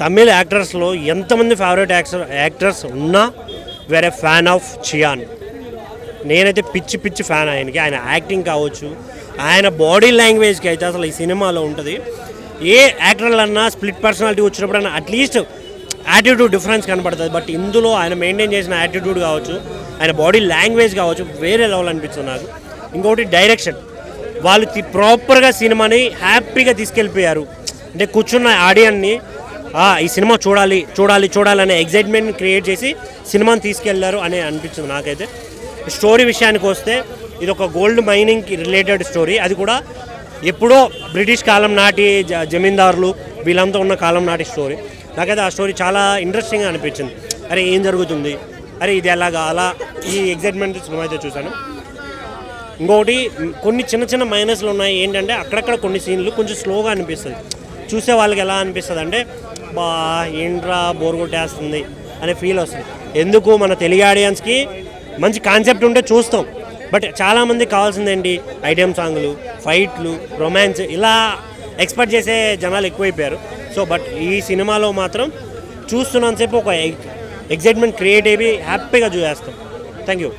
తమిళ్ యాక్టర్స్లో ఎంతమంది favourite actors ఉన్నా వేరే ఫ్యాన్ ఆఫ్ చియాన్. నేనైతే పిచ్చి పిచ్చి ఫ్యాన్ ఆయనకి. ఆయన యాక్టింగ్ కావచ్చు, ఆయన బాడీ లాంగ్వేజ్కి అయితే అసలు ఈ సినిమాలో ఉంటుంది. ఏ యాక్టర్లన్నా స్ప్లిట్ పర్సనాలిటీ వచ్చినప్పుడన్నా అట్లీస్ట్ యాటిట్యూడ్ డిఫరెన్స్ కనపడుతుంది. బట్ ఇందులో ఆయన మెయింటైన్ చేసిన యాటిట్యూడ్ కావచ్చు, ఆయన బాడీ లాంగ్వేజ్ కావచ్చు, వేరే లెవెల్ అనిపిస్తుంది నాకు. ఇంకొకటి డైరెక్షన్, వాళ్ళు ప్రాపర్గా సినిమాని హ్యాపీగా తీసుకెళ్ళిపోయారు. అంటే కూర్చున్న ఆడియన్ని ఈ సినిమా చూడాలి చూడాలి చూడాలి అనే ఎగ్జైట్మెంట్ క్రియేట్ చేసి సినిమాని తీసుకెళ్లారు అని అనిపించింది నాకైతే. స్టోరీ విషయానికి వస్తే ఇది ఒక గోల్డ్ మైనింగ్కి రిలేటెడ్ స్టోరీ. అది కూడా ఎప్పుడో బ్రిటిష్ కాలం నాటి జమీందారులు వీళ్ళంతా ఉన్న కాలం నాటి స్టోరీ. నాకైతే ఆ స్టోరీ చాలా ఇంట్రెస్టింగ్గా అనిపించింది. అరే ఏం జరుగుతుంది, అరే ఇది ఎలాగా, అలా ఈ ఎగ్జైట్మెంట్ సినిమా అయితే చూశాను. ఇంకొకటి కొన్ని చిన్న చిన్న మైనస్లు ఉన్నాయి. ఏంటంటే అక్కడక్కడ కొన్ని సీన్లు కొంచెం స్లోగా అనిపిస్తుంది. చూసే వాళ్ళకి ఎలా అనిపిస్తుంది అంటే బా ఏంట్రా బోర్ కొట్టేస్తుంది అనే ఫీల్ వస్తుంది. ఎందుకు మన తెలుగు ఆడియన్స్కి మంచి కాన్సెప్ట్ ఉంటే చూస్తాం. బట్ చాలామందికి కావాల్సింది ఏంటి, ఐటెమ్ సాంగ్లు, ఫైట్లు, రొమాన్స్, ఇలా ఎక్స్పెక్ట్ చేసే జనాలు ఎక్కువైపోయారు. సో బట్ ఈ సినిమాలో మాత్రం చూస్తున్నంతసేపు ఒక ఎగ్జైట్మెంట్ క్రియేట్ అయ్యి హ్యాపీగా చూసేస్తాం. Thank you.